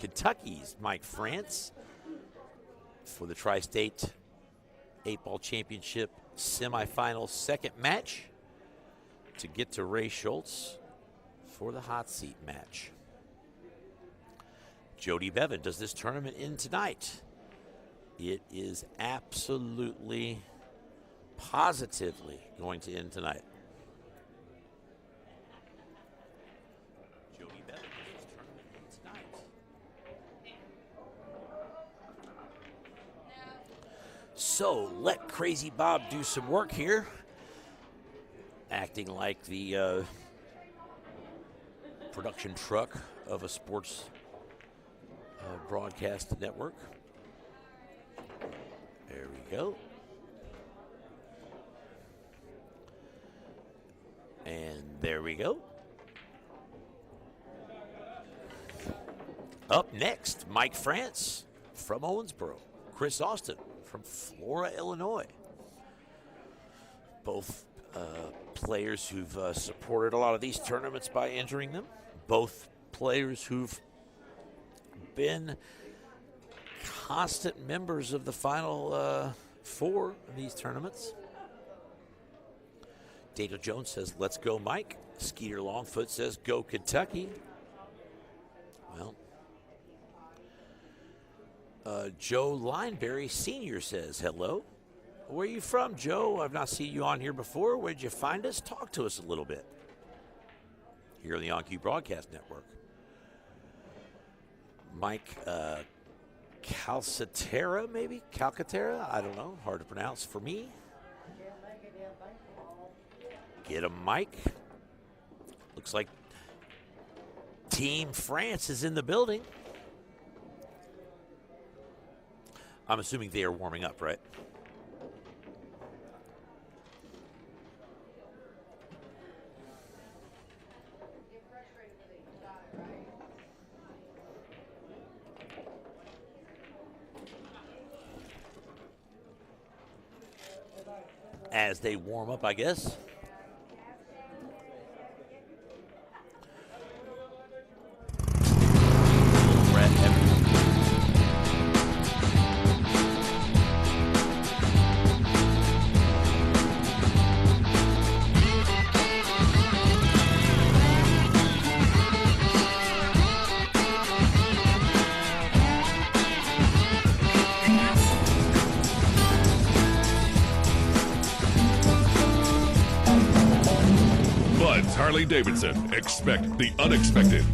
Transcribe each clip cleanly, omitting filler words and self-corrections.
Kentucky's Mike Frantz for the Tri-State 8-Ball Championship semifinal second match to get to Ray Schultz for the hot seat match. Jody Bevan, does this tournament end tonight? It is absolutely, positively going to end tonight. Jody Bevan, does this tournament end tonight? So let Crazy Bob do some work here, acting like the production truck of a sports broadcast network. There we go. And there we go. Up next, Mike Frantz from Owensboro, Chris Austin from Flora, Illinois. Both players who've supported a lot of these tournaments by entering them. Both players who've been constant members of the Final Four in these tournaments. Daniel Jones says, let's go, Mike. Skeeter Longfoot says, go, Kentucky. Well, Joe Lineberry Sr. says, hello. Where are you from, Joe? I've not seen you on here before. Where'd you find us? Talk to us a little bit. Here on the On-Cue Broadcast Network. Mike Calcaterra, maybe? Calcaterra? I don't know. Hard to pronounce for me. Get him, Mike. Looks like Team France is in the building. I'm assuming they are warming up, right? As they warm up, I guess. Harley-Davidson. Expect the unexpected.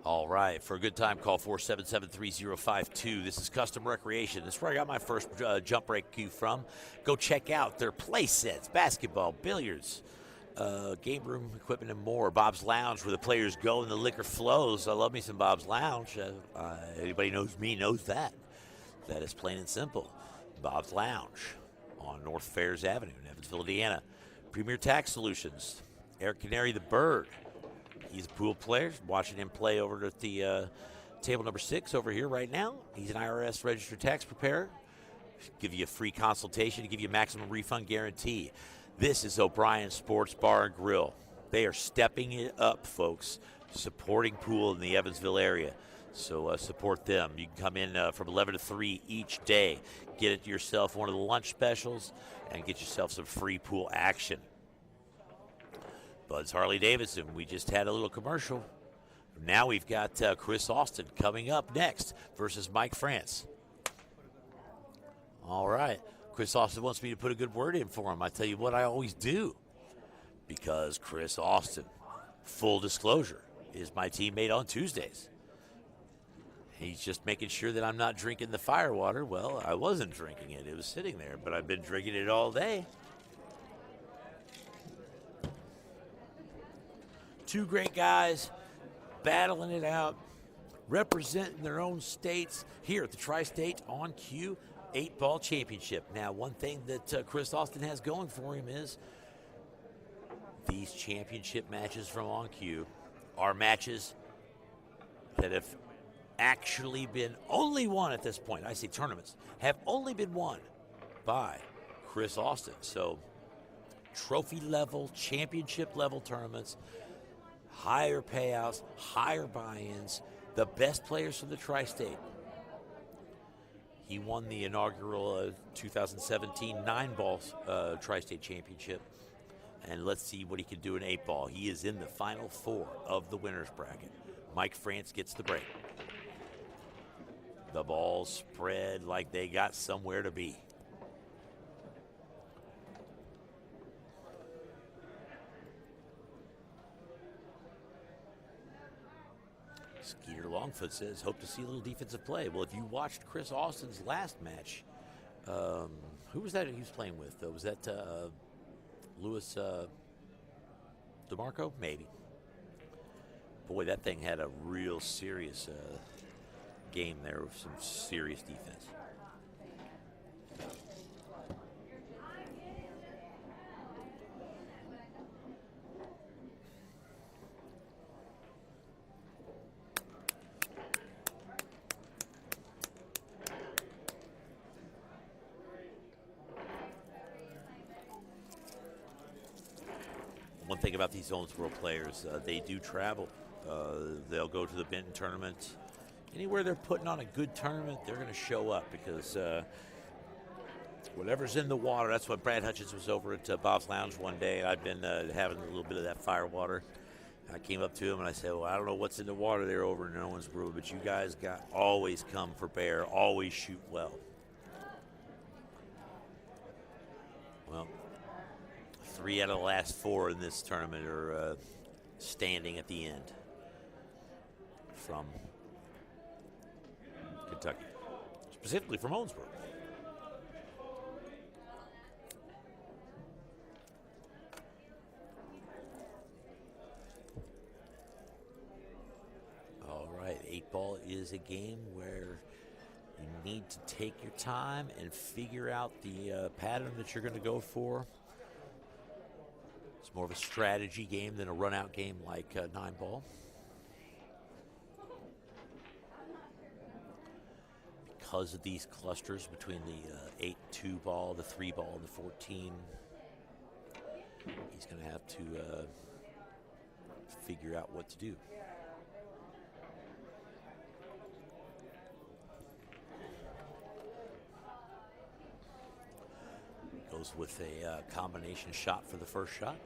All right. For a good time, call 477-3052. This is Custom Recreation. This is where I got my first jump break cue from. Go check out their play sets, basketball, billiards, game room equipment, and more. Bob's Lounge, where the players go and the liquor flows. I love me some Bob's Lounge. Anybody knows me knows that. That is plain and simple. Bob's Lounge on North Fairs Avenue in Evansville, Indiana. Premier Tax Solutions, Eric Canary the Bird. He's a pool player. Watching him play over at the table number 6 over here right now. He's an IRS registered tax preparer. Give you a free consultation, give you a maximum refund guarantee. This is O'Brien Sports Bar and Grill. They are stepping it up, folks, supporting pool in the Evansville area. So support them. You can come in from 11 to 3 each day. Get it yourself one of the lunch specials and get yourself some free pool action. Bud's Harley-Davidson. We just had a little commercial. Now we've got Chris Austin coming up next versus Mike Frantz. All right. Chris Austin wants me to put a good word in for him. I tell you what, I always do. Because Chris Austin, full disclosure, is my teammate on Tuesdays. He's just making sure that I'm not drinking the firewater. Well, I wasn't drinking it. It was sitting there, but I've been drinking it all day. Two great guys battling it out, representing their own states here at the Tri-State On-Cue 8-Ball Championship. Now, one thing that Chris Austin has going for him is these championship matches from On-Cue are matches that have actually been only won at this point. I say tournaments have only been won by Chris Austin. So trophy level, championship level tournaments, higher payouts, higher buy-ins, the best players from the tri-state. He won the inaugural 2017 9-ball tri-state championship. And let's see what he can do in 8-ball. He is in the final 4 of the winner's bracket. Mike Frantz gets the break. The balls spread like they got somewhere to be. Skeeter Longfoot says, hope to see a little defensive play. Well, if you watched Chris Austin's last match, who was that he was playing with? Was that Louis DeMarco? Maybe. Boy, that thing had a real serious game there with some serious defense. One thing about these Owensboro players, they do travel. They'll go to the Benton tournament. Anywhere they're putting on a good tournament, they're going to show up because whatever's in the water, that's what Brad Hutchins was over at Bob's Lounge one day. I'd been having a little bit of that fire water. I came up to him and I said, well, I don't know what's in the water there over in Owensboro, but you guys always come for bear, always shoot well. Well, 3 out of the last 4 in this tournament are standing at the end from Kentucky, specifically from Owensboro. All right, 8-ball is a game where you need to take your time and figure out the pattern that you're going to go for. It's more of a strategy game than a run-out game like 9-ball. Because of these clusters between the 8-2 ball, the 3 ball, and the 14, he's going to have to figure out what to do. Goes with a combination shot for the first shot.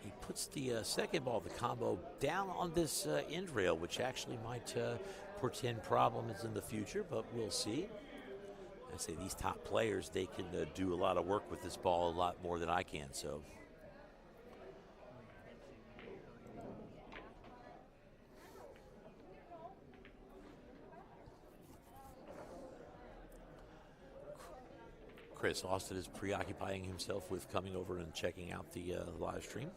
He puts the second ball, the combo, down on this end rail, which actually might portend problems in the future, but we'll see. I say these top players, they can do a lot of work with this ball, a lot more than I can, so. Chris Austin is preoccupying himself with coming over and checking out the live stream.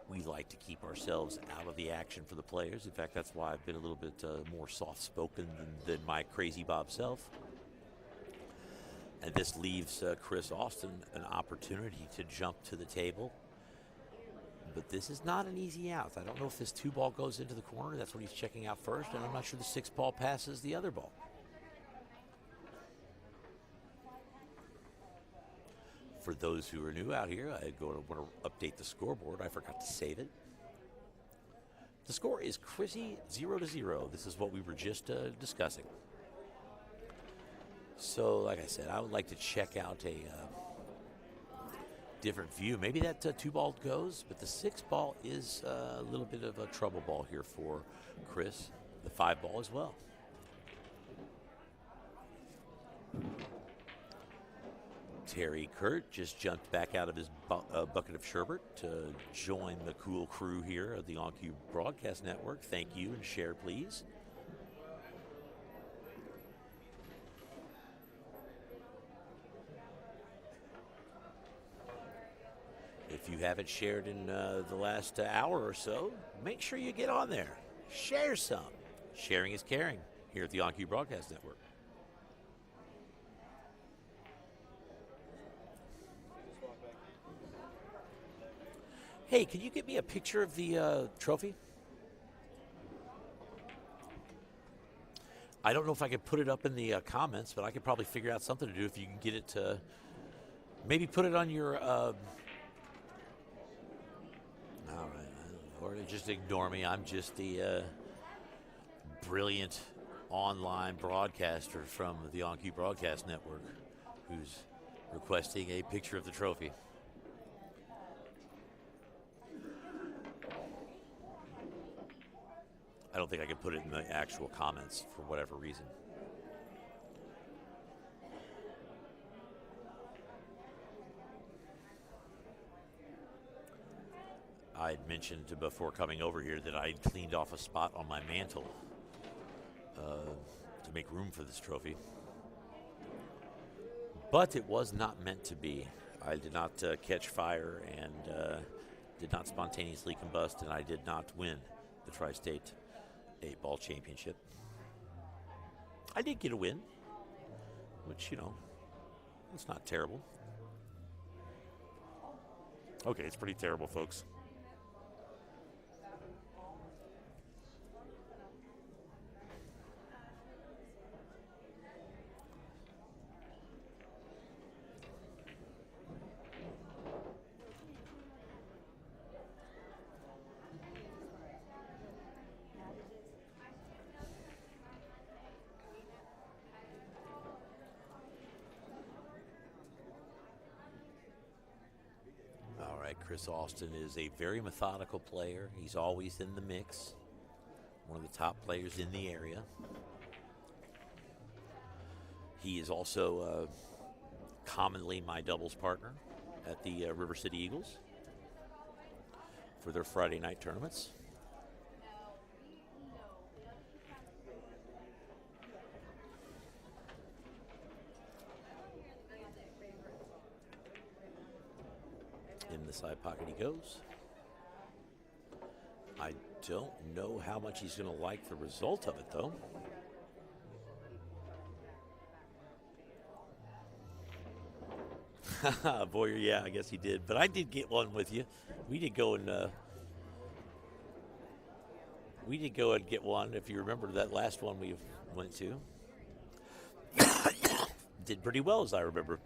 We like to keep ourselves out of the action for the players. In fact, that's why I've been a little bit more soft-spoken than my crazy Bob self. And this leaves Chris Austin an opportunity to jump to the table. But this is not an easy out. I don't know if this 2-ball goes into the corner. That's what he's checking out first. And I'm not sure the 6-ball passes the other ball. For those who are new out here, I want to update the scoreboard. I forgot to save it. The score is Chrissy 0-0. This is what we were just discussing. So, like I said, I would like to check out a different view. Maybe that 2-ball goes, but the 6-ball is a little bit of a trouble ball here for Chris. The 5-ball as well. Terry Kurt just jumped back out of his bucket of sherbet to join the cool crew here at the OnCue Broadcast Network. Thank you, and share, please. If you haven't shared in the last hour or so, make sure you get on there. Share some. Sharing is caring here at the OnCue Broadcast Network. Hey, can you get me a picture of the trophy? I don't know if I can put it up in the comments, but I could probably figure out something to do if you can get it to Maybe put it on your. All right, or just ignore me. I'm just the brilliant online broadcaster from the On Cue Broadcast Network, who's requesting a picture of the trophy. I don't think I can put it in the actual comments for whatever reason. I had mentioned before coming over here that I cleaned off a spot on my mantle to make room for this trophy. But it was not meant to be. I did not catch fire and did not spontaneously combust, and I did not win the Tri-State 8-ball championship. I did get a win, which, it's not terrible. Okay, it's pretty terrible, folks. Chris Austin is a very methodical player. He's always in the mix. One of the top players in the area. He is also commonly my doubles partner at the River City Eagles for their Friday night tournaments. In the side pocket he goes. I don't know how much he's going to like the result of it, though. Boyer, yeah, I guess he did. But I did get one with you. We did go and get one. If you remember that last one we went to, did pretty well, as I remember.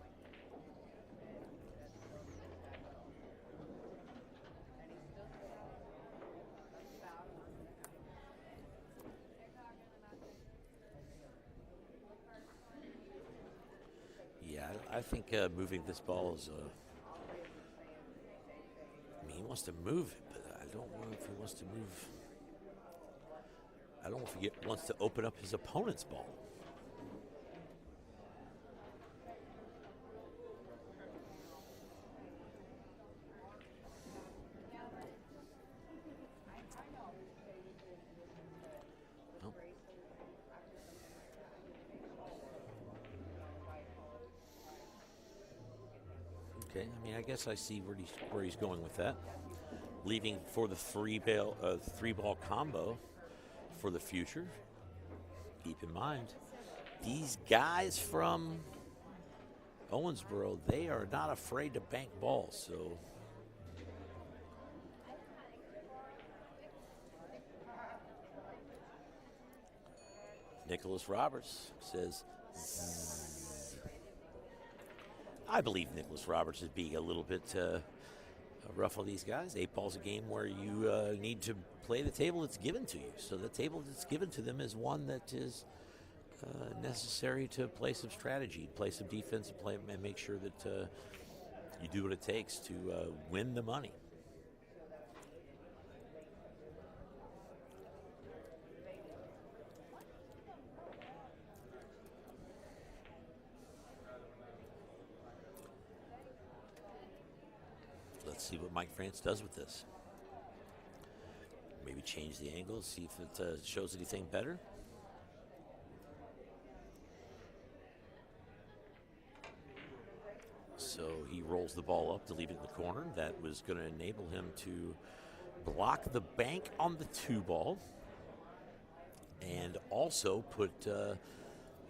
I think moving this ball is he wants to move it, but I don't know if he wants to move. I don't know if he wants to open up his opponent's ball. Okay, I guess I see where he's going with that. Leaving for the three-ball combo for the future. Keep in mind, these guys from Owensboro, they are not afraid to bank balls, so. Nicholas Roberts says, zzz. I believe Nicholas Roberts is being a little bit rough on these guys. 8-ball's a game where you need to play the table that's given to you. So the table that's given to them is one that is necessary to play some strategy, play some defense, and make sure that you do what it takes to win the money. Let's see what Mike Frantz does with this. Maybe change the angle, see if it shows anything better. So he rolls the ball up to leave it in the corner. That was going to enable him to block the bank on the 2-ball. And also put,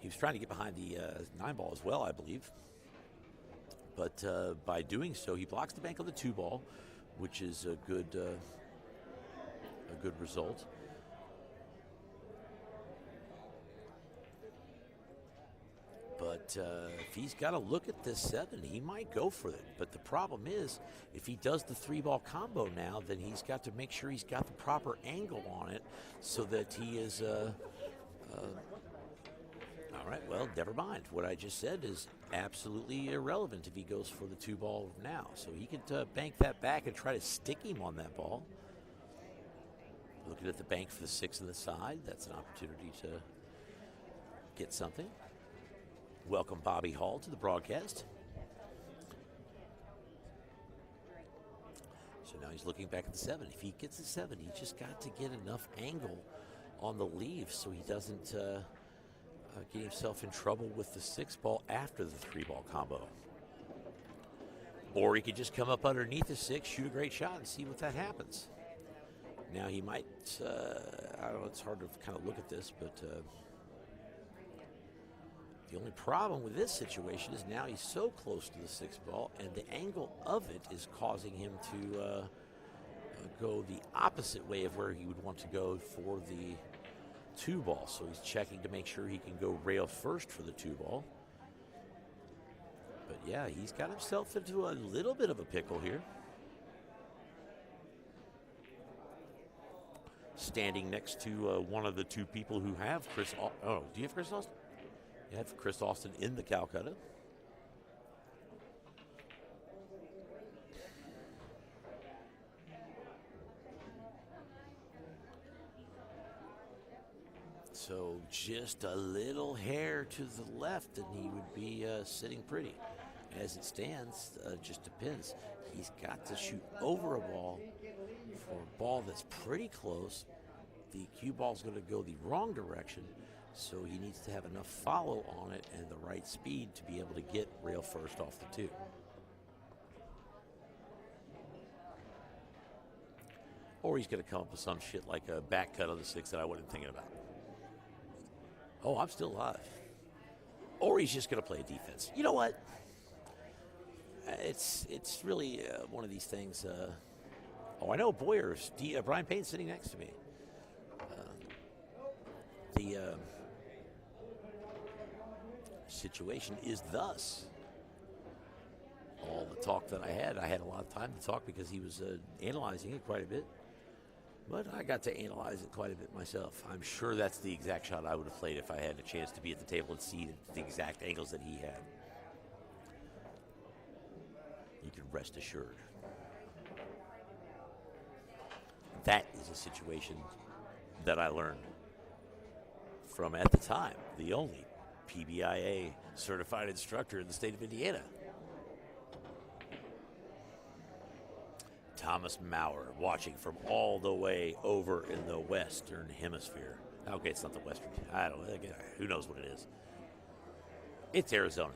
he was trying to get behind the 9-ball as well, I believe. But by doing so, he blocks the bank on the 2-ball, which is a good result. But if he's got to look at this 7, he might go for it. But the problem is, if he does the 3-ball combo now, then he's got to make sure he's got the proper angle on it so that he is. All right, well, never mind. What I just said is absolutely irrelevant if he goes for the 2-ball now. So he could bank that back and try to stick him on that ball. Looking at the bank for the 6 on the side, that's an opportunity to get something. Welcome Bobby Hall to the broadcast. So now he's looking back at the 7. If he gets the 7, he just got to get enough angle on the leave so he doesn't get himself in trouble with the 6-ball after the 3-ball combo. Or he could just come up underneath the 6, shoot a great shot, and see what that happens. Now he might, I don't know, it's hard to kind of look at this, but the only problem with this situation is now he's so close to the 6-ball, and the angle of it is causing him to go the opposite way of where he would want to go for the 2-ball. So he's checking to make sure he can go rail first for the 2-ball. But yeah, he's got himself into a little bit of a pickle here. Standing next to one of the 2 people who have Chris. Oh, do you have Chris Austin? You have Chris Austin in the Calcutta. So just a little hair to the left, and he would be sitting pretty. As it stands, just depends. He's got to shoot over a ball for a ball that's pretty close. The cue ball's going to go the wrong direction, so he needs to have enough follow on it and the right speed to be able to get rail first off the 2. Or he's going to come up with some shit like a back cut on the 6 that I wasn't thinking about. Oh, I'm still alive. Or he's just going to play defense. You know what? It's really one of these things. I know Boyer's. Brian Payne's sitting next to me. The situation is thus. All the talk that I had a lot of time to talk because he was analyzing it quite a bit. But I got to analyze it quite a bit myself. I'm sure that's the exact shot I would have played if I had a chance to be at the table and see the exact angles that he had. You can rest assured. That is a situation that I learned from, at the time, the only PBIA certified instructor in the state of Indiana. Thomas Maurer, watching from all the way over in the Western Hemisphere. Okay, it's not the Western. I don't know. Who knows what it is? It's Arizona.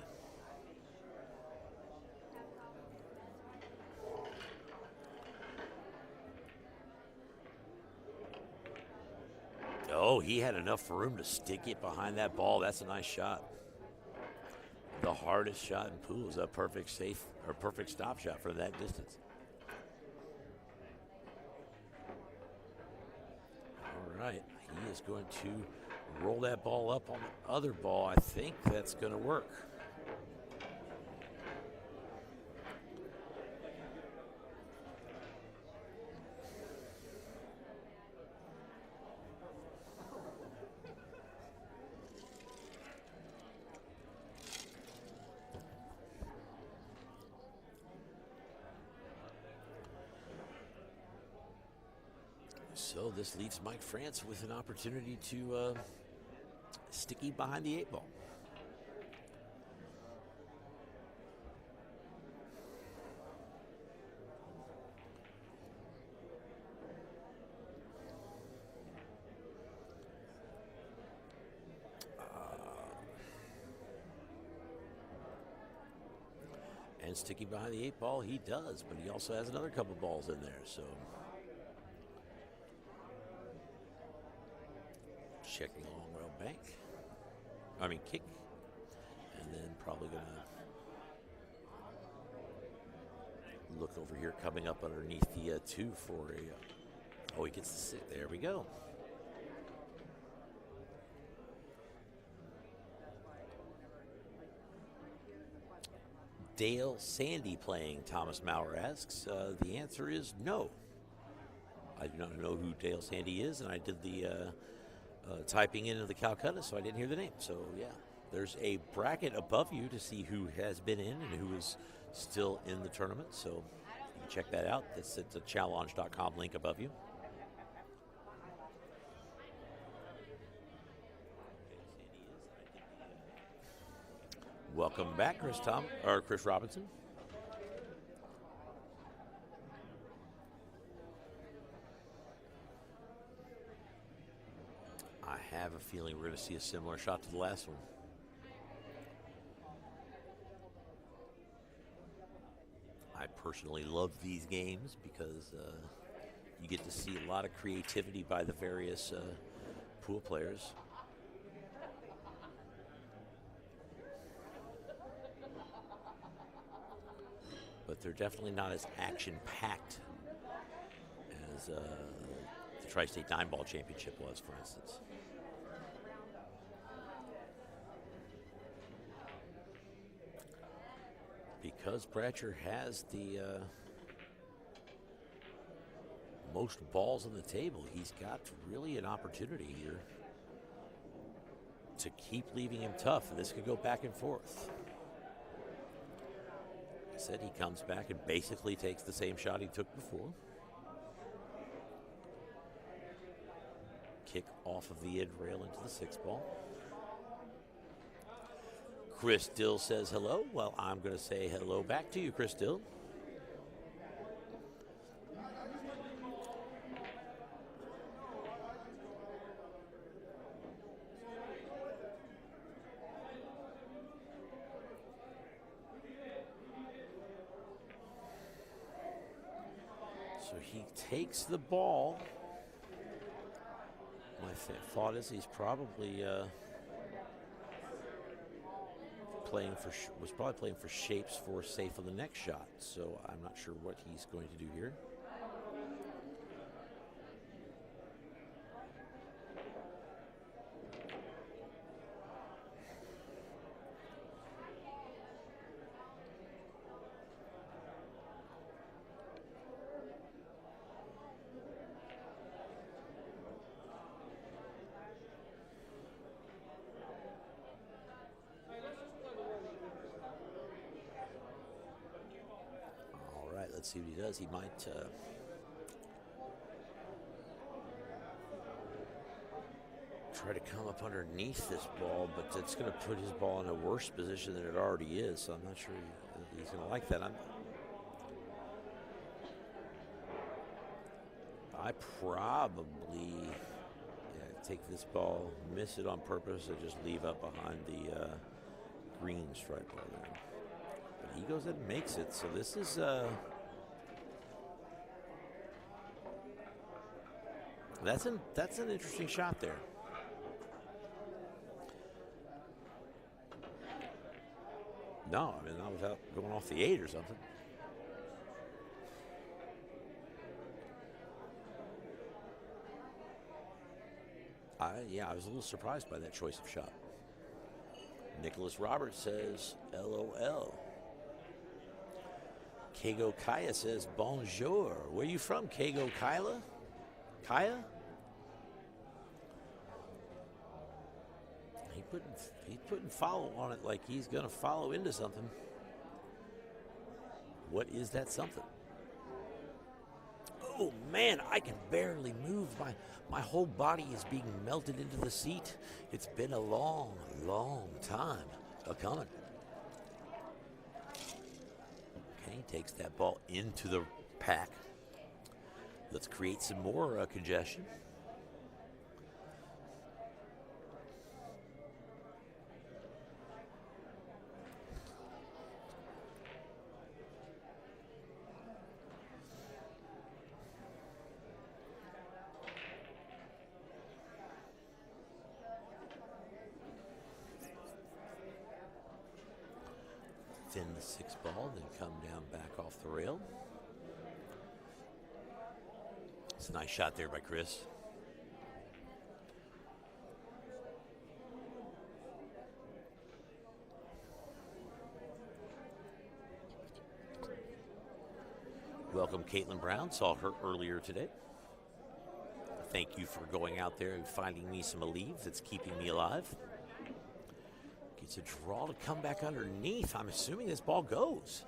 Oh, he had enough room to stick it behind that ball. That's a nice shot. The hardest shot in pool is a perfect stop shot for that distance. All right, he is going to roll that ball up on the other ball. I think that's going to work. So this leaves Mike Frantz with an opportunity to sticky behind the 8-ball. And sticky behind the 8-ball, he does, but he also has another couple balls in there, so. Checking long rail bank. Kick. And then probably going to look over here coming up underneath the 2 for a. Oh, he gets the 6. There we go. Dale Sandy playing? Thomas Maurer asks. The answer is no. I do not know who Dale Sandy is, and I did the typing into the Calcutta, so I didn't hear the name. So, yeah, there's a bracket above you to see who has been in and who is still in the tournament. So you can check that out. It's at the challenge.com link above you. Welcome back, Chris Robinson. I have a feeling we're going to see a similar shot to the last one. I personally love these games because you get to see a lot of creativity by the various pool players. But they're definitely not as action-packed as the Tri-State 9-Ball Championship was, for instance. Because Bratcher has the most balls on the table, he's got really an opportunity here to keep leaving him tough, and this could go back and forth. I said he comes back and basically takes the same shot he took before. Kick off of the end rail into the 6-ball. Chris Dill says hello. Well, I'm going to say hello back to you, Chris Dill. So he takes the ball. My thought is he's probably was probably playing for shapes for safe on the next shot. So I'm not sure what he's going to do here. Let's see what he does. He might try to come up underneath this ball, but it's going to put his ball in a worse position than it already is, so I'm not sure he's going to like that. I probably take this ball, miss it on purpose, and just leave up behind the green stripe ball there. But he goes ahead and makes it, so this is... That's an interesting shot there. No, I mean, not without going off the 8 or something. I was a little surprised by that choice of shot. Nicholas Roberts says, LOL. Kago Kaya says, bonjour. Where are you from, Kago Kyla? Kaya? He's putting follow on it like he's going to follow into something. What is that something? Oh, man, I can barely move. My whole body is being melted into the seat. It's been a long, long time a-coming. Okay, takes that ball into the pack. Let's create some more congestion. Thin the 6-ball, then come down back off the rail. It's a nice shot there by Chris. Caitlin Brown. Saw her earlier today. Thank you for going out there and finding me some Aleve that's keeping me alive. Gets a draw to come back underneath. I'm assuming this ball goes.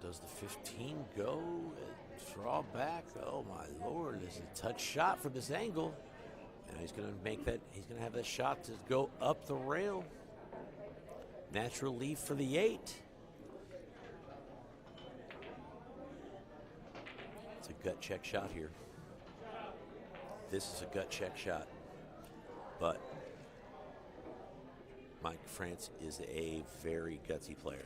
Does the 15 go? Draw back. Oh my Lord! This is a touch shot from this angle, and he's going to make that. He's going to have that shot to go up the rail. Natural leaf for the 8. It's a gut check shot here. This is a gut check shot, but Mike Frantz is a very gutsy player.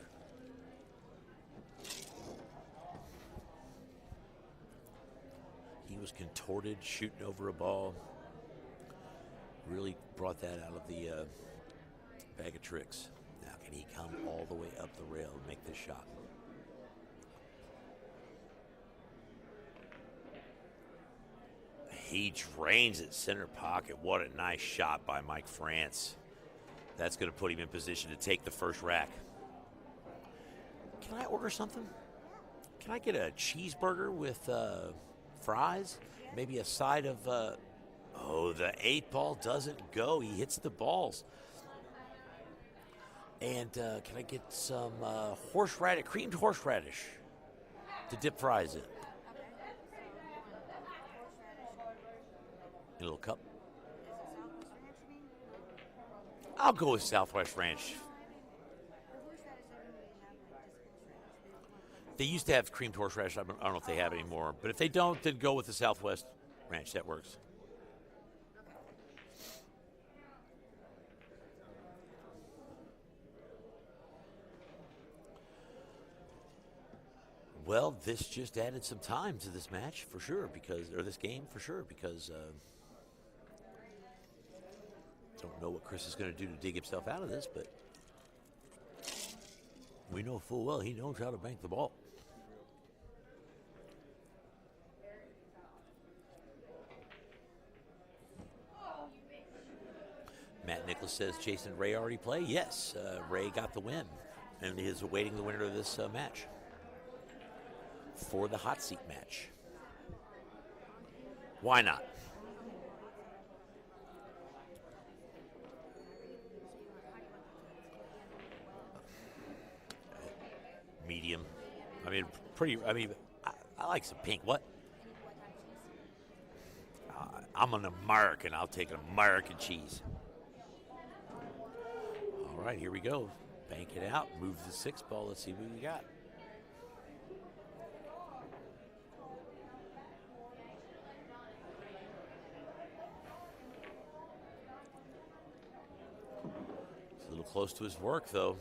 He was contorted, shooting over a ball. Really brought that out of the bag of tricks. Now, can he come all the way up the rail and make this shot? He drains it center pocket. What a nice shot by Mike Frantz. That's going to put him in position to take the first rack. Can I order something? Can I get a cheeseburger with fries? Maybe a side of, oh, the 8 ball doesn't go. He hits the balls. And can I get some horseradish, creamed horseradish to dip fries in? In a little cup. I'll go with Southwest Ranch. They used to have creamed horseradish. I don't know if they have it anymore. But if they don't, then go with the Southwest Ranch. That works. Well, this just added some time to this match for sure, or this game for sure, because don't know what Chris is going to do to dig himself out of this, but we know full well he knows how to bank the ball. Matt Nicholas says Jason Ray already play. Yes, Ray got the win and is awaiting the winner of this match for the hot seat match. Why not? Medium. I mean, I like some pink. What? I'm an American. I'll take an American cheese. All right, here we go. Bank it out. Move the 6 ball. Let's see what we got. It's a little close to his work, though.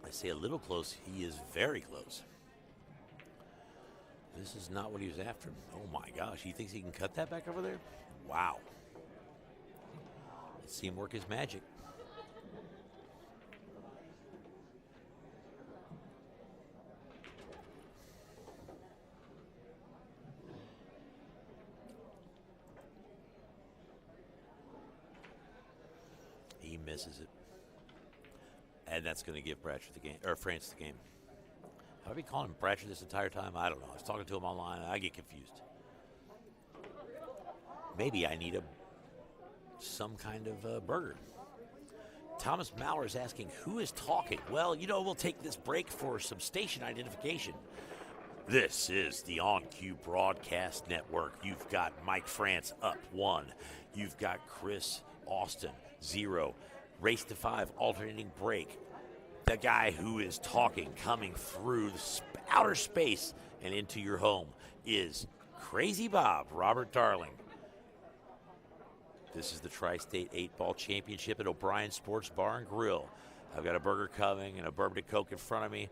I say a little close. He is very close. This is not what he was after. Oh my gosh, he thinks he can cut that back over there? Wow. Let's see him work his magic. He misses it. And that's going to give Bratcher the game, or Frantz the game. Have I been calling him Bratcher this entire time? I don't know. I was talking to him online. I get confused. Maybe I need some kind of burger. Thomas Maurer is asking, who is talking? Well, we'll take this break for some station identification. This is the On Cue Broadcast Network. You've got Mike Frantz up 1. You've got Chris Austin 0. Race to 5, alternating break. The guy who is talking, coming through outer space and into your home is Crazy Bob, Robert Darling. This is the Tri-State 8-Ball Championship at O'Brien Sports Bar and Grill. I've got a burger coming and a bourbon and Coke in front of me.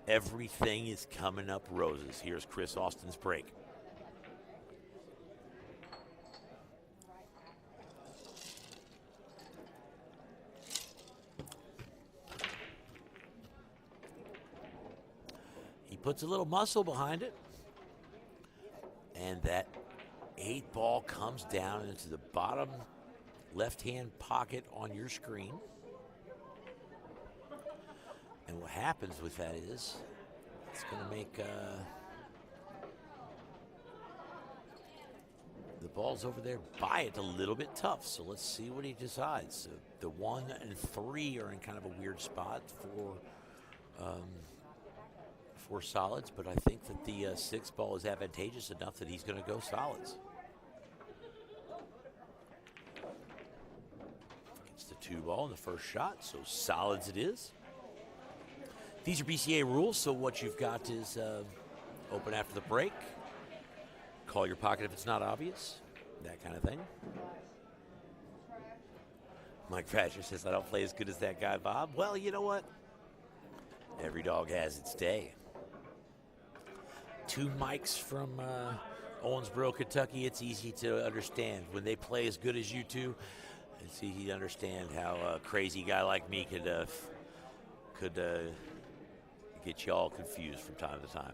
Everything is coming up roses. Here's Chris Austin's break. puts a little muscle behind it. And that 8 ball comes down into the bottom left-hand pocket on your screen. And what happens with that is it's going to make the balls over there by it a little bit tough. So let's see what he decides. So the 1 and 3 are in kind of a weird spot for solids, but I think that the 6 ball is advantageous enough that he's going to go solids. It's the 2 ball in the first shot, so solids it is. These are BCA rules, so what you've got is open after the break, call your pocket if it's not obvious, that kind of thing. Mike Frantz says, I don't play as good as that guy, Bob. Well, you know what? Every dog has its day. 2 Mikes from Owensboro, Kentucky. It's easy to understand. When they play as good as you two, it's easy to understand how a crazy guy like me could get you all confused from time to time.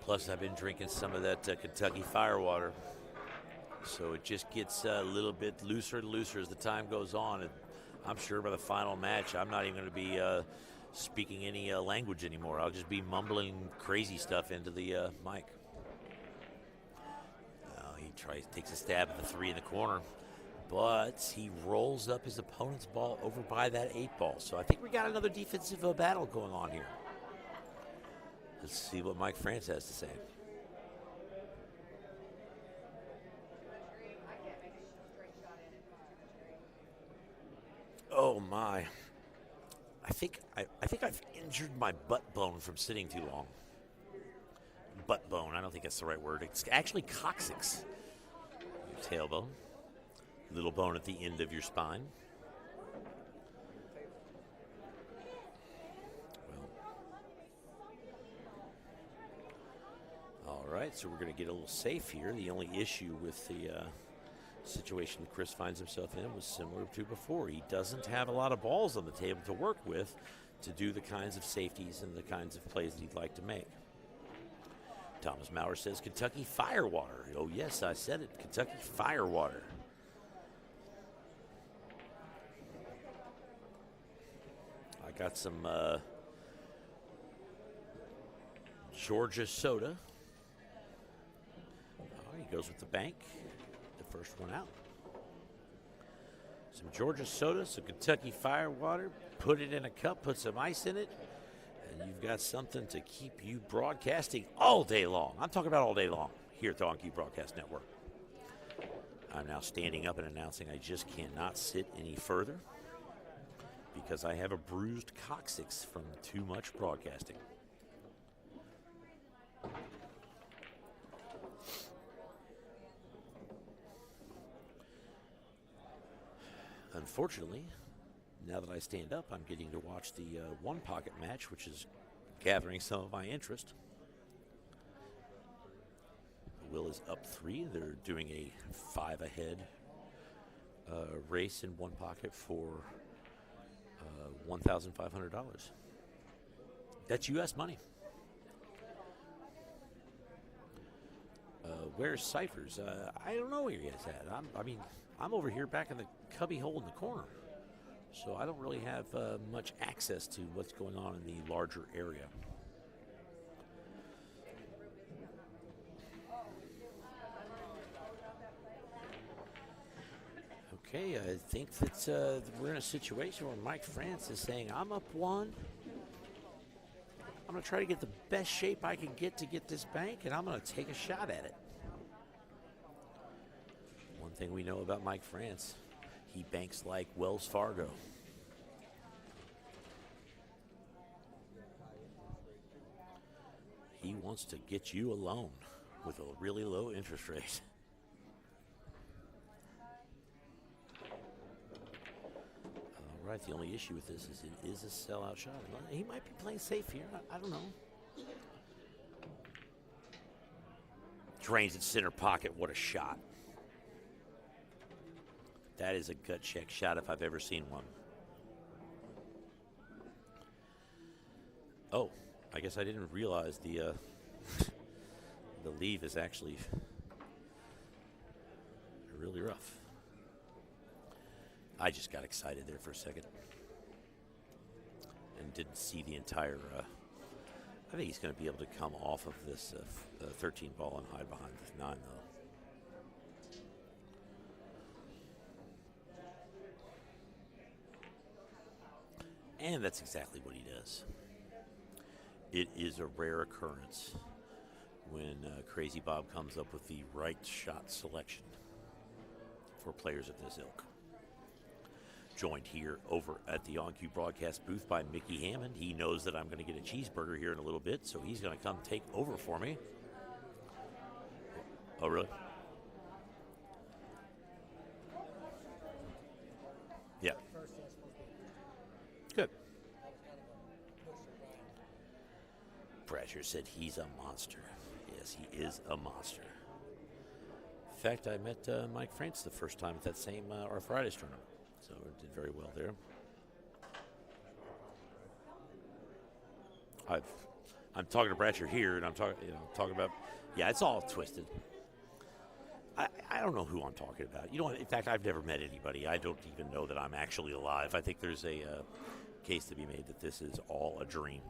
Plus, I've been drinking some of that Kentucky Firewater, so it just gets a little bit looser and looser as the time goes on. And I'm sure by the final match, I'm not even going to be speaking any language anymore. I'll just be mumbling crazy stuff into the mic. He takes a stab at the 3 in the corner, but he rolls up his opponent's ball over by that 8 ball. So I think we got another defensive battle going on here. Let's see what Mike Frantz has to say. Oh my! I think I've injured my butt bone from sitting too long. Butt bone. I don't think that's the right word. It's actually coccyx. Your tailbone. Little bone at the end of your spine. All right, so we're going to get a little safe here. The only issue with the situation Chris finds himself in was similar to before. He doesn't have a lot of balls on the table to work with to do the kinds of safeties and the kinds of plays that he'd like to make. Thomas Maurer says Kentucky Firewater. Oh, yes, I said it. Kentucky Firewater. I got some Georgia soda. He goes with the bank, the first one out. Some Georgia soda, some Kentucky Firewater, put it in a cup, put some ice in it, and you've got something to keep you broadcasting all day long. I'm talking about all day long here at the On-Cue Broadcast Network. I'm now standing up and announcing I just cannot sit any further because I have a bruised coccyx from too much broadcasting. Unfortunately, now that I stand up, I'm getting to watch the one pocket match, which is gathering some of my interest. Will is up 3. They're doing a 5 ahead race in one pocket for $1,500. That's U.S. money. Where's Cyphers? I don't know where he is at. I'm over here back in the cubby hole in the corner, so I don't really have much access to what's going on in the larger area. Okay, I think that we're in a situation where Mike Frantz is saying, I'm up 1. I'm going to try to get the best shape I can get to get this bank, and I'm going to take a shot at it. One thing we know about Mike Frantz, he banks like Wells Fargo. He wants to get you a loan with a really low interest rate. All right, the only issue with this is it is a sellout shot. He might be playing safe here. I don't know. Drains it center pocket. What a shot. That is a gut check shot if I've ever seen one. Oh, I guess I didn't realize the the leave is actually really rough. I just got excited there for a second and didn't see the entire. I think he's going to be able to come off of this 13 ball and hide behind this 9, though. And that's exactly what he does. It is a rare occurrence when Crazy Bob comes up with the right shot selection for players of this ilk. Joined here over at the On-Cue broadcast booth by Mickey Hammond. He knows that I'm going to get a cheeseburger here in a little bit, so he's going to come take over for me. Oh, really? Yeah. Good. Brasher said he's a monster. Yes, he is a monster. In fact, I met Mike Frantz the first time at that same arthritis tournament. So it did very well there. I'm talking to Bratcher here, and I'm talking about, yeah, it's all twisted. I don't know who I'm talking about. You know what? In fact, I've never met anybody. I don't even know that I'm actually alive. I think there's a case to be made that this is all a dream.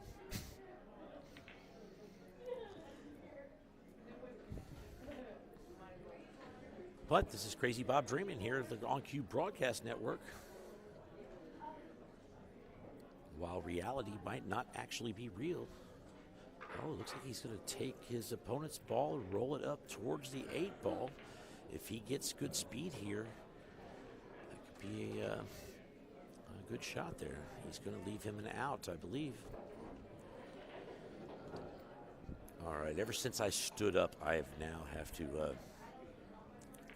But this is Crazy Bob dreaming here at the On-Cue Broadcast Network. While reality might not actually be real. Oh, it looks like he's going to take his opponent's ball and roll it up towards the 8 ball. If he gets good speed here, that could be a good shot there. He's going to leave him an out, I believe. All right, ever since I stood up, I now have to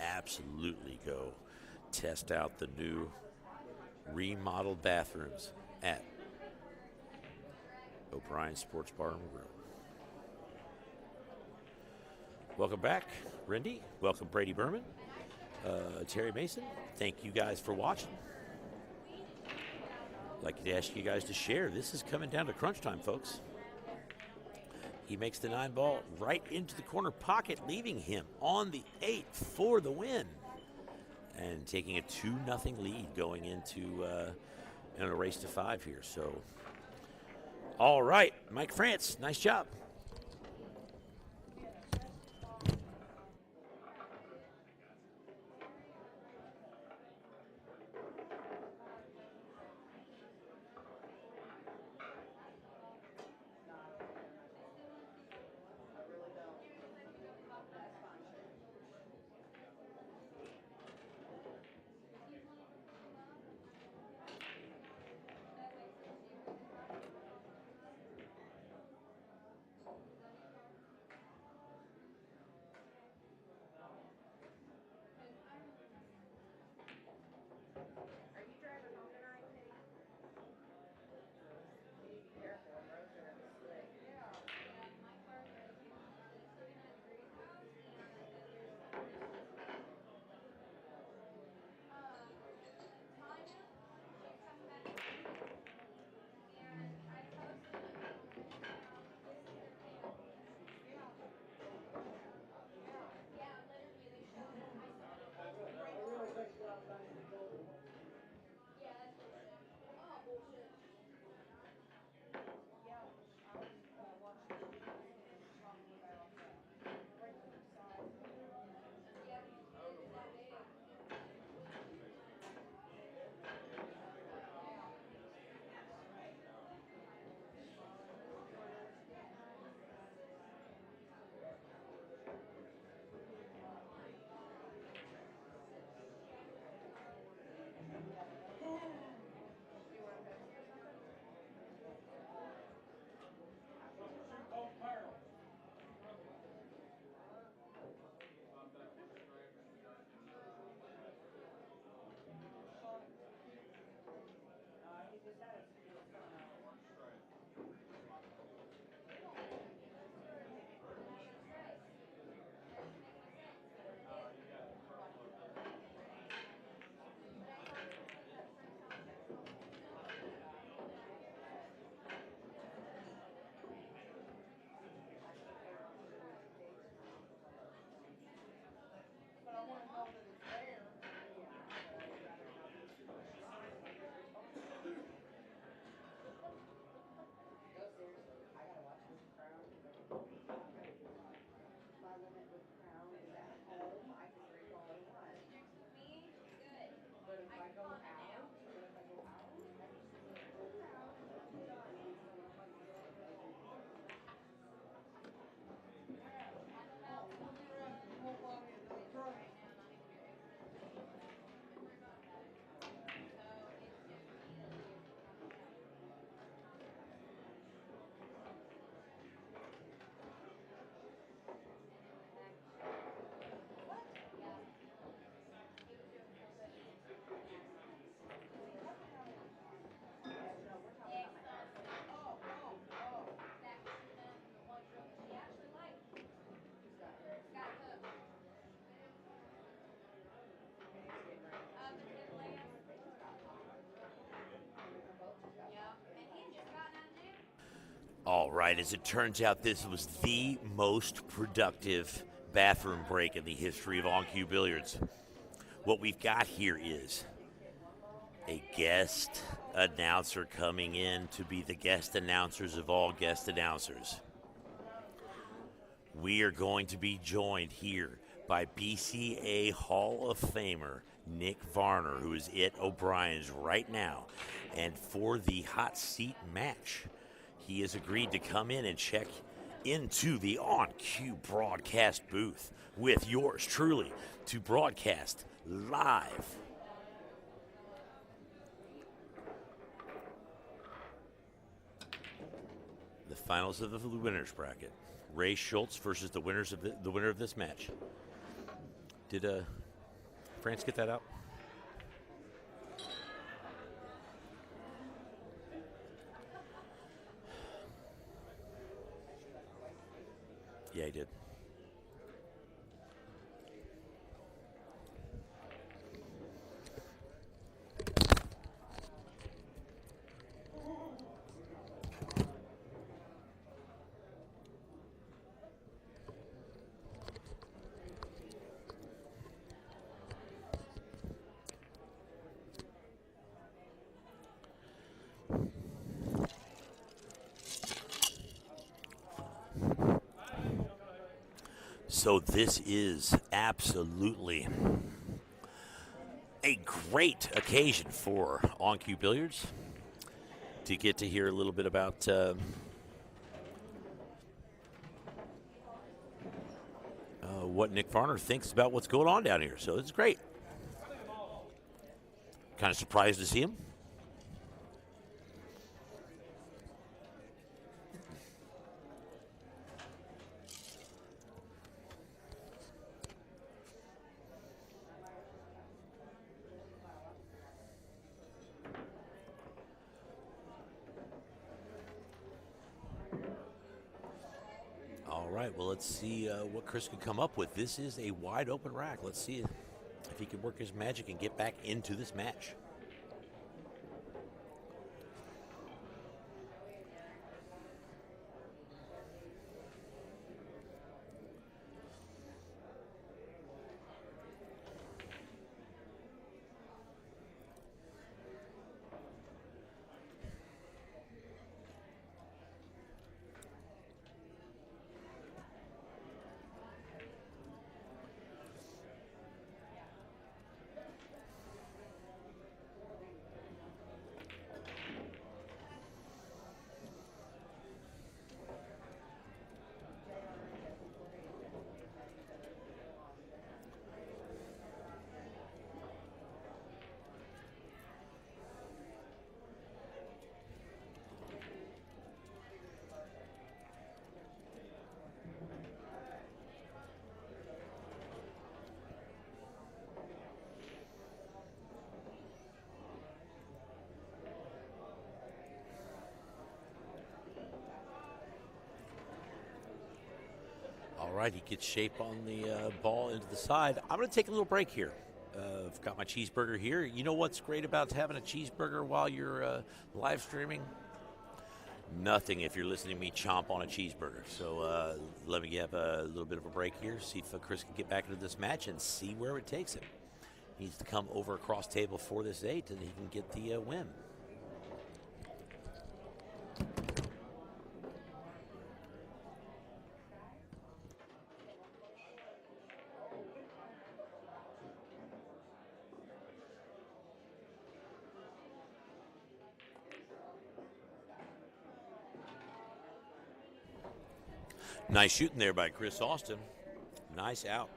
absolutely go test out the new remodeled bathrooms at O'Brien Sports Bar and Grill. Welcome back, Rendy. Welcome, Brady Berman, Terry Mason. Thank you guys for watching. I'd like to ask you guys to share. This is coming down to crunch time, folks. He makes the 9 ball right into the corner pocket, leaving him on the 8 for the win. And taking a 2-0 lead going into in a race to 5 here. So, all right, Mike Frantz, nice job. All right, as it turns out, this was the most productive bathroom break in the history of on-cue billiards. What we've got here is a guest announcer coming in to be the guest announcers of all guest announcers. We are going to be joined here by BCA Hall of Famer Nick Varner, who is at O'Brien's right now. And for the hot seat match, he has agreed to come in and check into the on-cue broadcast booth with yours truly to broadcast live. The finals of the winners bracket. Ray Schultz versus the winners of the winner of this match. Did Frantz get that out? Yeah, he did. So this is absolutely a great occasion for on-cue billiards to get to hear a little bit about what Nick Varner thinks about what's going on down here. So it's great. Kind of surprised to see him. All right, well, let's see what Chris can come up with. This is a wide open rack. Let's see if he can work his magic and get back into this match. All right, he gets shape on the ball into the side. I'm going to take a little break here. I've got my cheeseburger here. You know what's great about having a cheeseburger while you're live streaming? Nothing if you're listening to me chomp on a cheeseburger. So let me have a little bit of a break here, see if Chris can get back into this match and see where it takes him. He needs to come over across table for this 8 and he can get the win. Nice shooting there by Chris Austin. Nice out.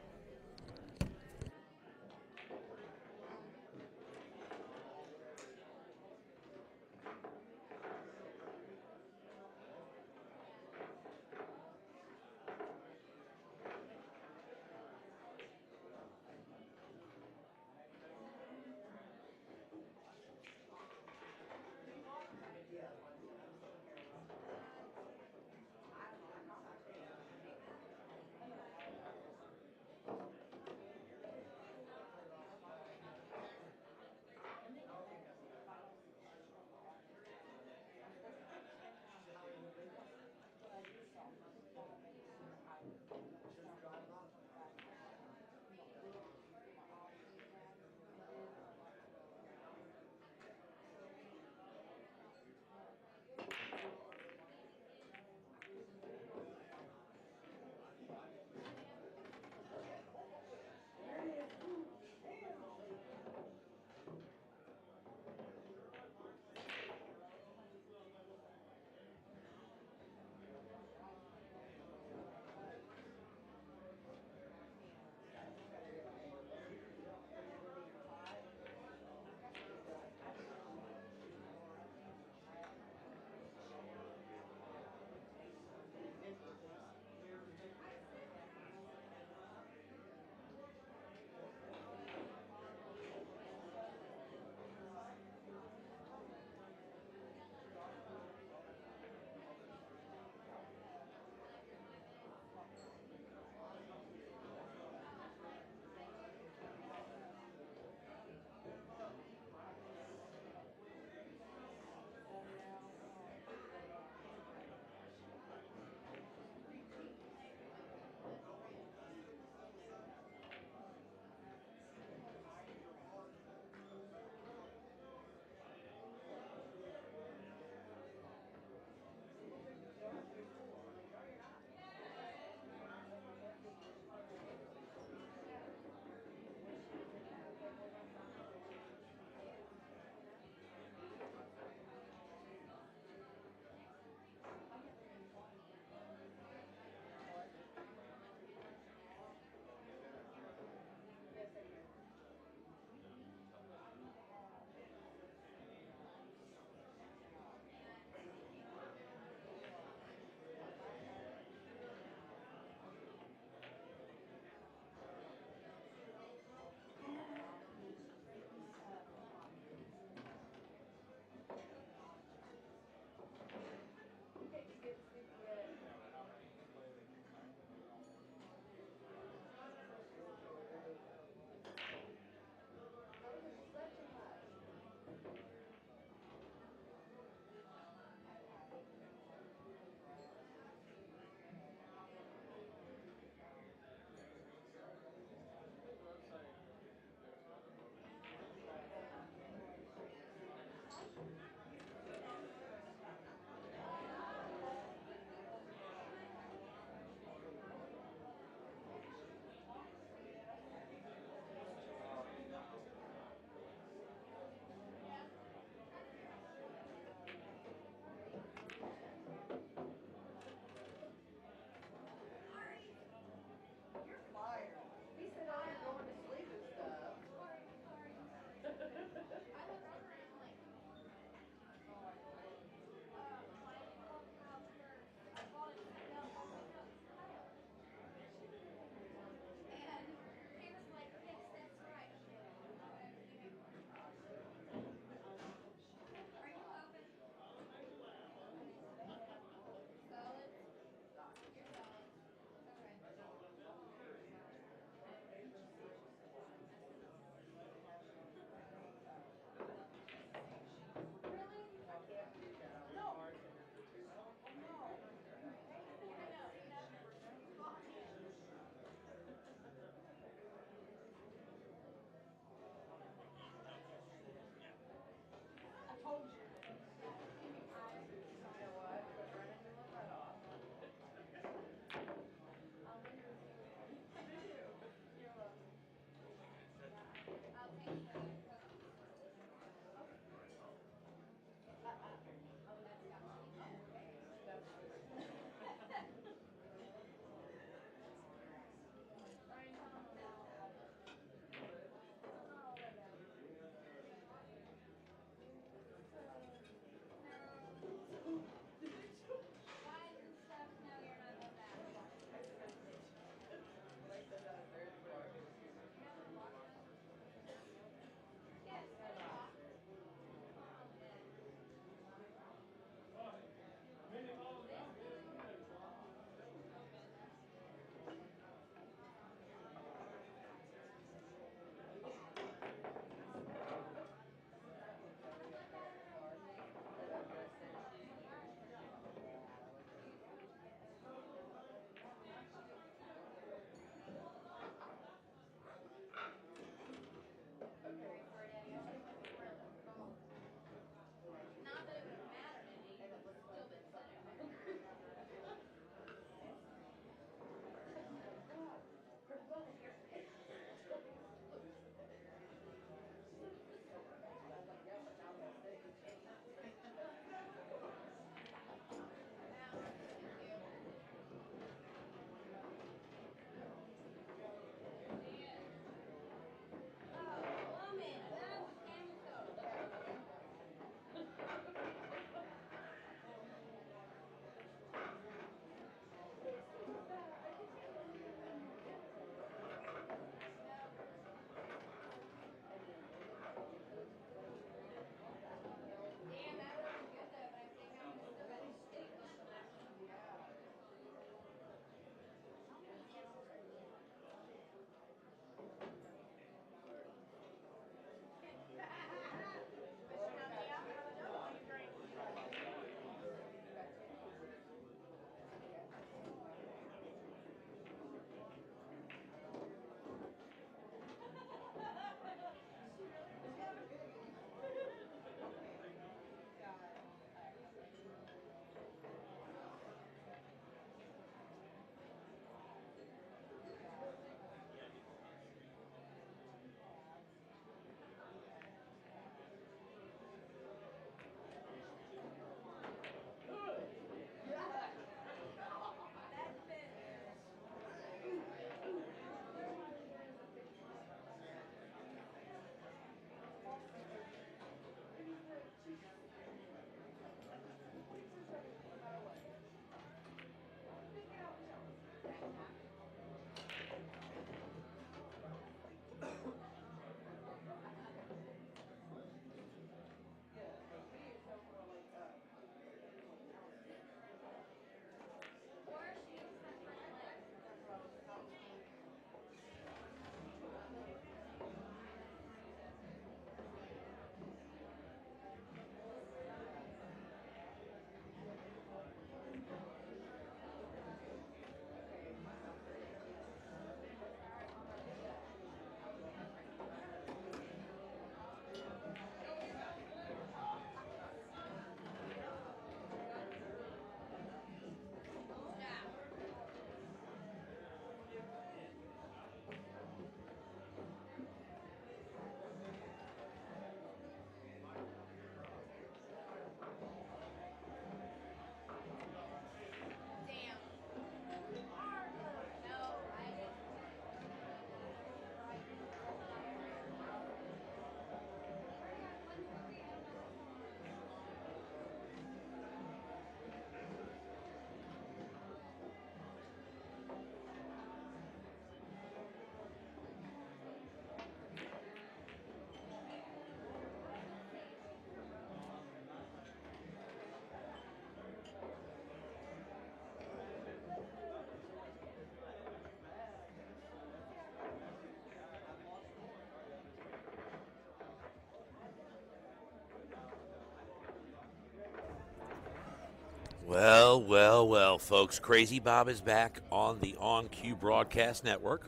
Well, well, well, folks. Crazy Bob is back on the On Cue Broadcast Network.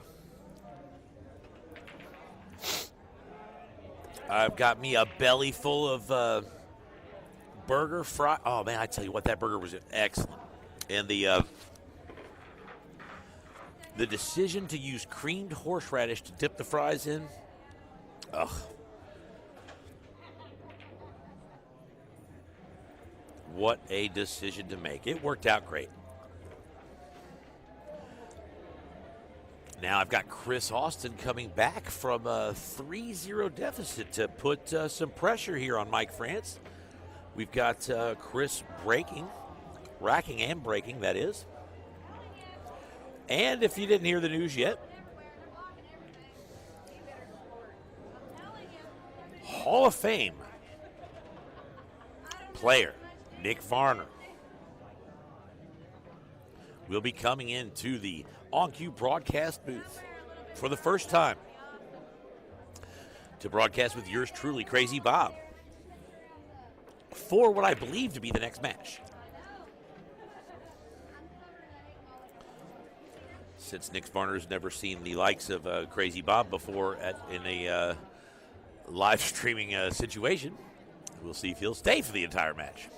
I've got me a belly full of burger fry. Oh, man, I tell you what, that burger was excellent. And the decision to use creamed horseradish to dip the fries in, ugh. What a decision to make. It worked out great. Now I've got Chris Austin coming back from a 3-0 deficit to put some pressure here on Mike Frantz. We've got Chris racking and breaking, that is. And if you didn't hear the news yet, Hall of Fame player Nick Varner will be coming into the On Cue broadcast booth for the first time to broadcast with yours truly, Crazy Bob, for what I believe to be the next match. Since Nick Varner's never seen the likes of Crazy Bob before in a live streaming situation, we'll see if he'll stay for the entire match.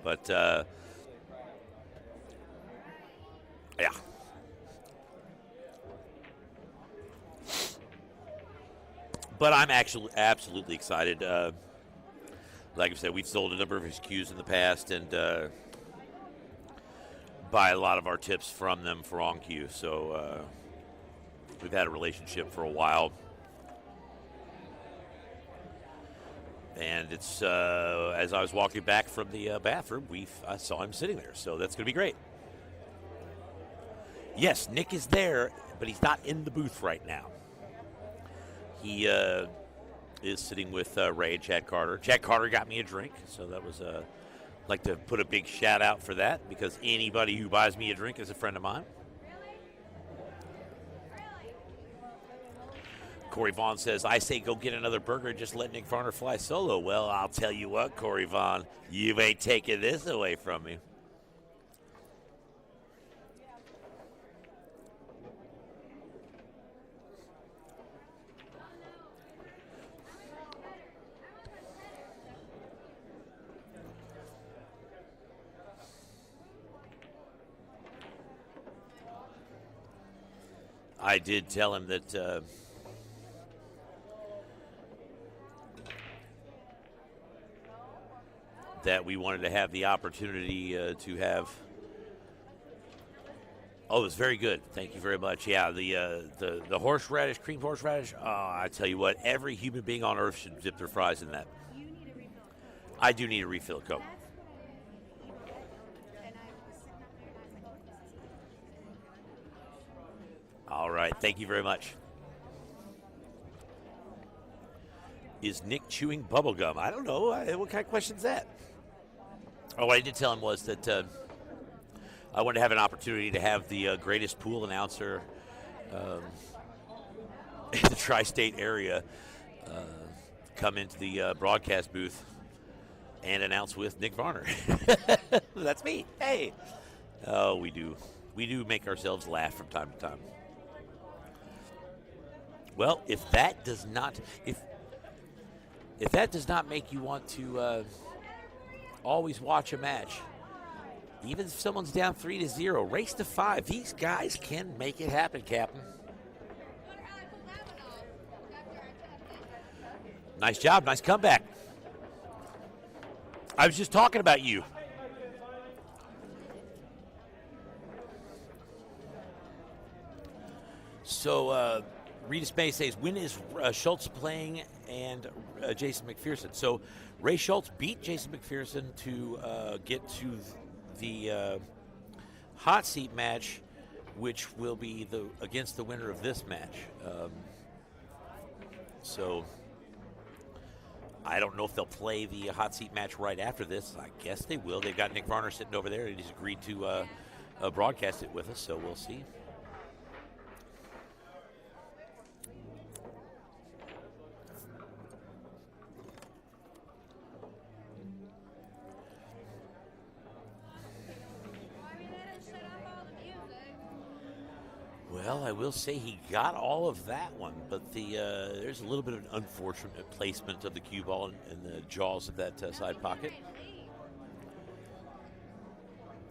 But, yeah. But I'm actually absolutely excited. Like I said, we've sold a number of his cues in the past and buy a lot of our tips from them for On Cue. So we've had a relationship for a while. And it's as I was walking back from the bathroom, I saw him sitting there. So that's going to be great. Yes, Nick is there, but he's not in the booth right now. He is sitting with Ray and Chad Carter. Chad Carter got me a drink, so that was like to put a big shout out for that because anybody who buys me a drink is a friend of mine. Corey Vaughn says, I say go get another burger and just let Nick Varner fly solo. Well, I'll tell you what, Corey Vaughn, you ain't taking this away from me. I did tell him that that we wanted to have the opportunity to have. Oh, it was very good. Thank you very much. Yeah, the horseradish, creamed horseradish. Oh, I tell you what, every human being on earth should dip their fries in that. I do need a refill of Coke. All right, thank you very much. Is Nick chewing bubble gum? I don't know. What kind of question is that? Oh, what I did tell him was that I wanted to have an opportunity to have the greatest pool announcer in the tri-state area come into the broadcast booth and announce with Nick Varner. That's me. Hey. Oh, we do. We do make ourselves laugh from time to time. Well, if that does not make you want to always watch a match, even if someone's down 3-0, race to 5. These guys can make it happen, Captain. Nice job, nice comeback. I was just talking about you. So, Rita May says, when is Schultz playing and Jason McPherson? So Ray Schultz beat Jason McPherson to get to the hot seat match, which will be against the winner of this match. So I don't know if they'll play the hot seat match right after this. I guess they will. They've got Nick Varner sitting over there, and he's agreed to broadcast it with us, so we'll see. Well, I will say he got all of that one, but there's a little bit of an unfortunate placement of the cue ball in the jaws of that side pocket.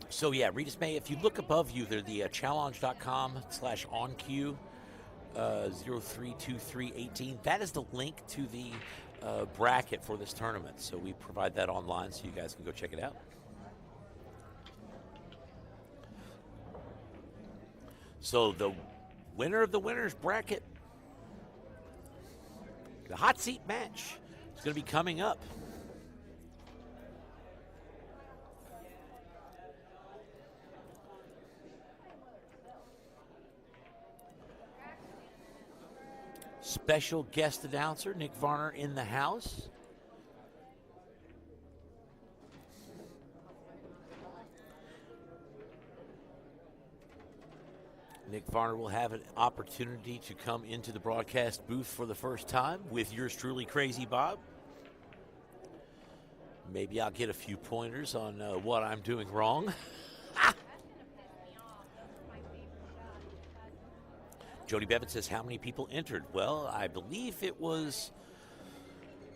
So yeah, Regis May, if you look above you, they're the challenge.com/onq 032318. That is the link to the bracket for this tournament. So we provide that online so you guys can go check it out. So the winner of the winners bracket, the hot seat match, is going to be coming up. Special guest announcer, Nick Varner in the house. Nick Varner will have an opportunity to come into the broadcast booth for the first time with yours truly, Crazy Bob. Maybe I'll get a few pointers on what I'm doing wrong. Jody Bevan says, how many people entered? Well, I believe it was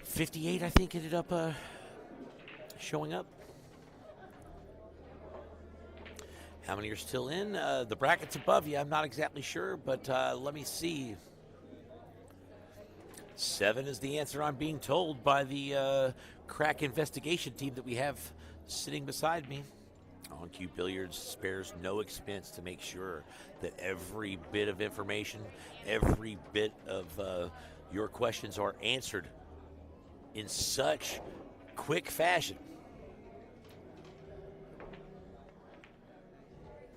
58, I think, ended up showing up. How many are still in? The bracket's above you. I'm not exactly sure, but let me see. 7 is the answer I'm being told by the crack investigation team that we have sitting beside me. On-Cue Billiards spares no expense to make sure that every bit of information, every bit of your questions are answered in such quick fashion.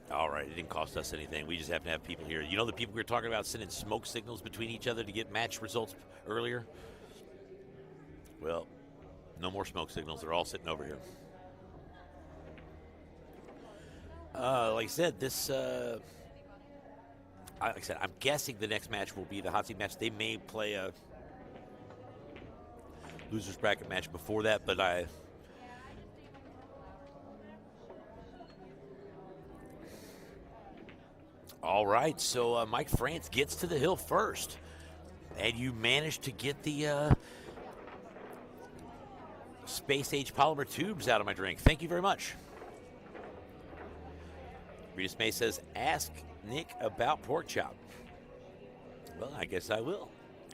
All right, it didn't cost us anything. We just happen to have people here. You know the people we were talking about sending smoke signals between each other to get match results earlier? Well, no more smoke signals. They're all sitting over here. Like I said, I'm guessing the next match will be the hot seat match. They may play a loser's bracket match before that, but all right, so Mike Frantz gets to the hill first, and you managed to get the space-age polymer tubes out of my drink. Thank you very much. Regis May says, ask Nick about pork chop. Well, I guess I will.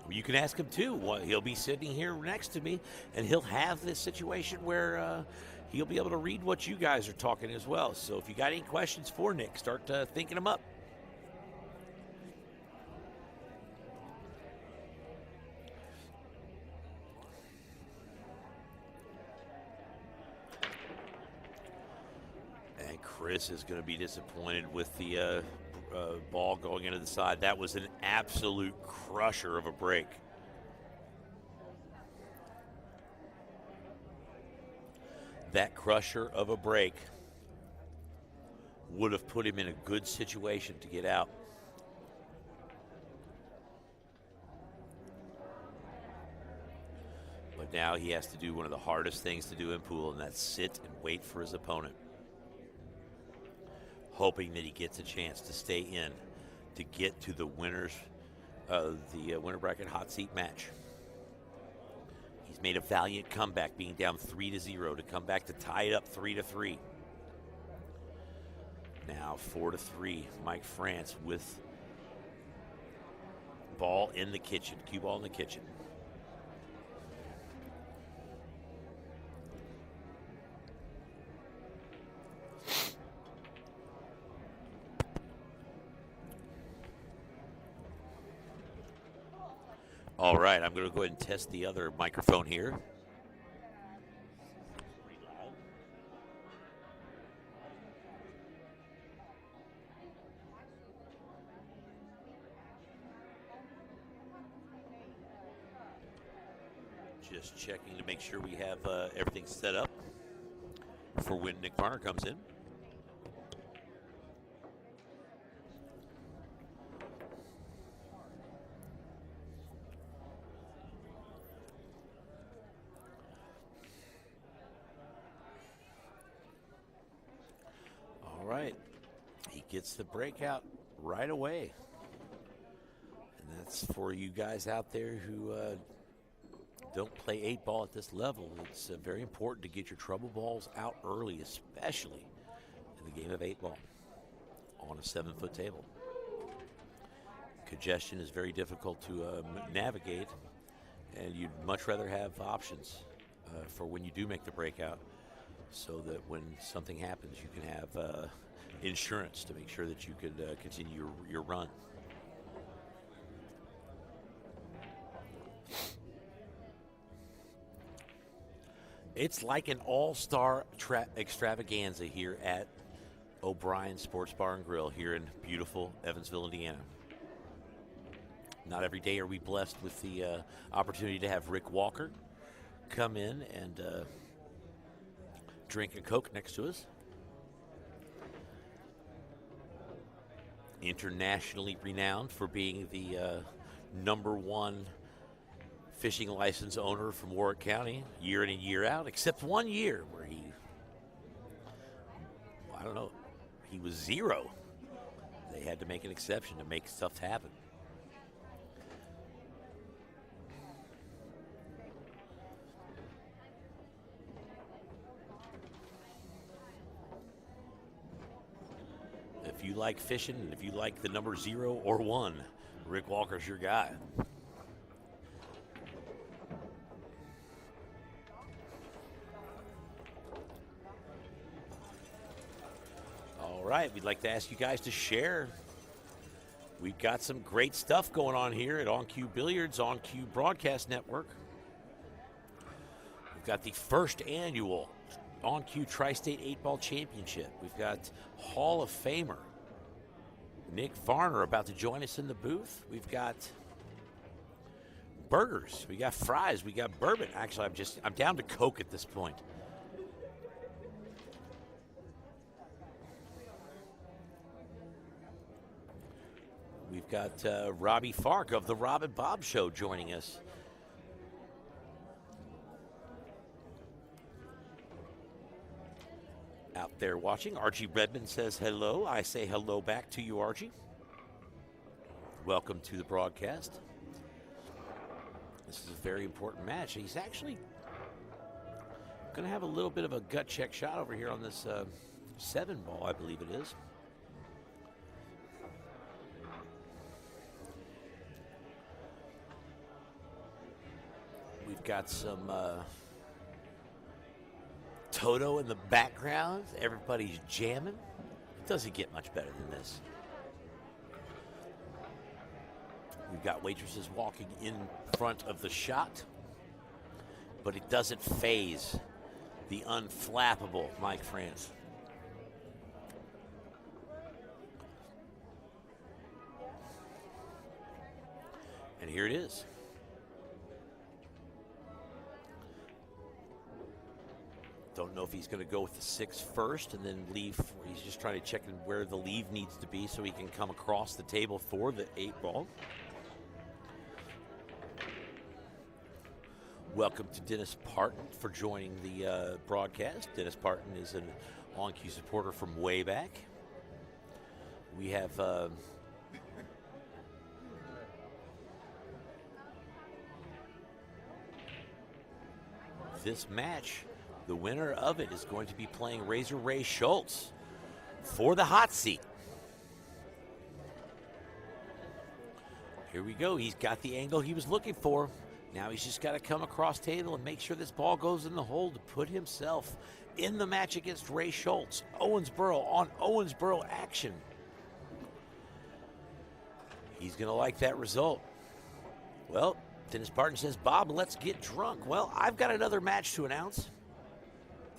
You can ask him too. Well, he'll be sitting here next to me, and he'll have this situation where he'll be able to read what you guys are talking as well. So if you got any questions for Nick, start thinking them up. Chris is going to be disappointed with the ball going into the side. That was an absolute crusher of a break. That crusher of a break would have put him in a good situation to get out. But now he has to do one of the hardest things to do in pool, and that's sit and wait for his opponent, hoping that he gets a chance to stay in to get to the winners of the winner bracket hot seat match. He's made a valiant comeback, being down 3-0 to come back to tie it up 3-3. Now 4-3, Mike Frantz with ball in the kitchen, cue ball in the kitchen. All right, I'm going to go ahead and test the other microphone here. Just checking to make sure we have everything set up for when Nick Varner comes in. All right, he gets the breakout right away. That's for you guys out there who don't play 8-ball at this level. It's very important to get your trouble balls out early, especially in the game of 8-ball on a 7-foot table. Congestion is very difficult to navigate, and you'd much rather have options for when you do make the breakout, so that when something happens, you can have insurance to make sure that you could continue your run. It's like an all-star extravaganza here at O'Brien Sports Bar and Grill here in beautiful Evansville, Indiana. Not every day are we blessed with the opportunity to have Rick Walker come in and drink a Coke next to us. Internationally renowned for being the #1 fishing license owner from Warwick County, year in and year out, except 1 year where he was 0. They had to make an exception to make stuff happen. If you like fishing, and if you like the number 0 or 1, Rick Walker's your guy. All right, we'd like to ask you guys to share. We've got some great stuff going on here at On Cue Billiards, On Cue Broadcast Network. We've got the first annual On Cue Tri-State 8-Ball Championship. We've got Hall of Famer Nick Varner about to join us in the booth. We've got burgers, we got fries, we got bourbon. Actually, I'm down to Coke at this point. We've got Robbie Fark of the Rob and Bob Show joining us. Out there watching, Archie Redmond says hello. I say hello back to you, Archie. Welcome to the broadcast. This is a very important match. He's actually going to have a little bit of a gut check shot over here on this 7-ball, I believe it is. We've got some Toto in the background. Everybody's jamming. It doesn't get much better than this. We've got waitresses walking in front of the shot, but it doesn't phase the unflappable Mike Frantz. And here it is. Don't know if he's going to go with the 6 first and then leave. He's just trying to check where the leave needs to be so he can come across the table for the 8-ball. Welcome to Dennis Parton for joining the broadcast. Dennis Parton is an On Cue supporter from way back. We have this match. The winner of it is going to be playing Razor Ray Schultz for the hot seat. Here we go. He's got the angle he was looking for. Now he's just got to come across table and make sure this ball goes in the hole to put himself in the match against Ray Schultz. Owensboro on Owensboro action. He's going to like that result. Well, Dennis Parton says, Bob, let's get drunk. Well, I've got another match to announce.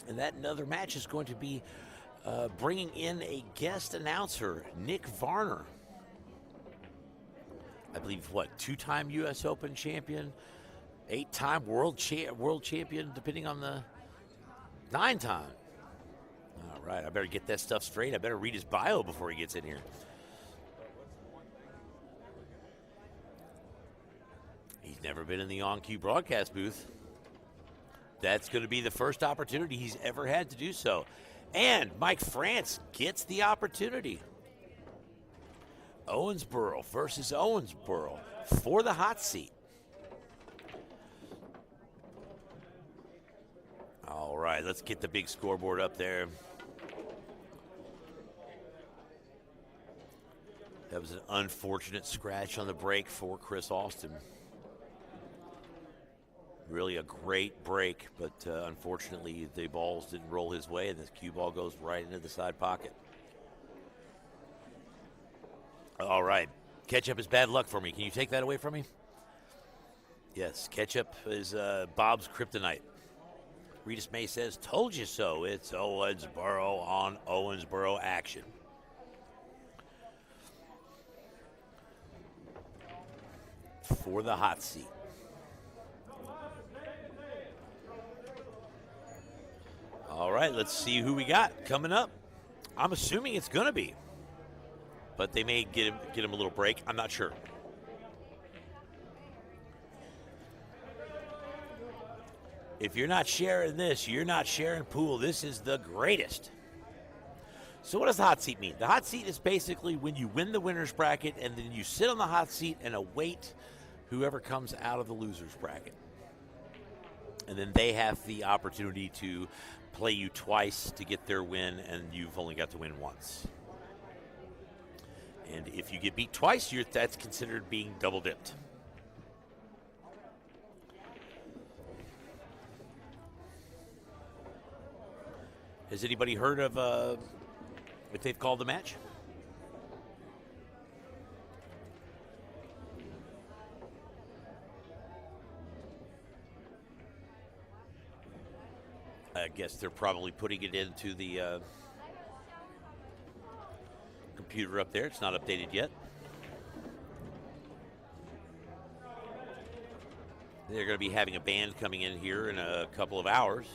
And that another match is going to be bringing in a guest announcer, Nick Varner. I believe, 2-time U.S. Open champion, 8-time world champion, depending on the 9-time. All right, I better get that stuff straight. I better read his bio before he gets in here. He's never been in the On Cue broadcast booth. That's going to be the first opportunity he's ever had to do so. And Mike Frantz gets the opportunity. Owensboro versus Owensboro. for the hot seat. All right, let's get the big scoreboard up there. That was an unfortunate scratch on the break for Chris Austin. Really a great break, but unfortunately the balls didn't roll his way, and this cue ball goes right into the side pocket. All right, ketchup is bad luck for me. Can you take that away from me? Yes, ketchup is Bob's kryptonite. Regis May says, told you so. It's Owensboro on Owensboro action. For the hot seat. All right, let's see who we got coming up. I'm assuming it's going to be, but they may get him a little break. I'm not sure. If you're not sharing this, you're not sharing pool. This is the greatest. So what does the hot seat mean? The hot seat is basically when you win the winner's bracket and then you sit on the hot seat and await whoever comes out of the loser's bracket. And then they have the opportunity to play you twice to get their win, and you've only got to win once. And if you get beat twice, that's considered being double dipped. Has anybody heard of if they've called the match? I guess they're probably putting it into the computer up there. It's not updated yet. They're going to be having a band coming in here in a couple of hours.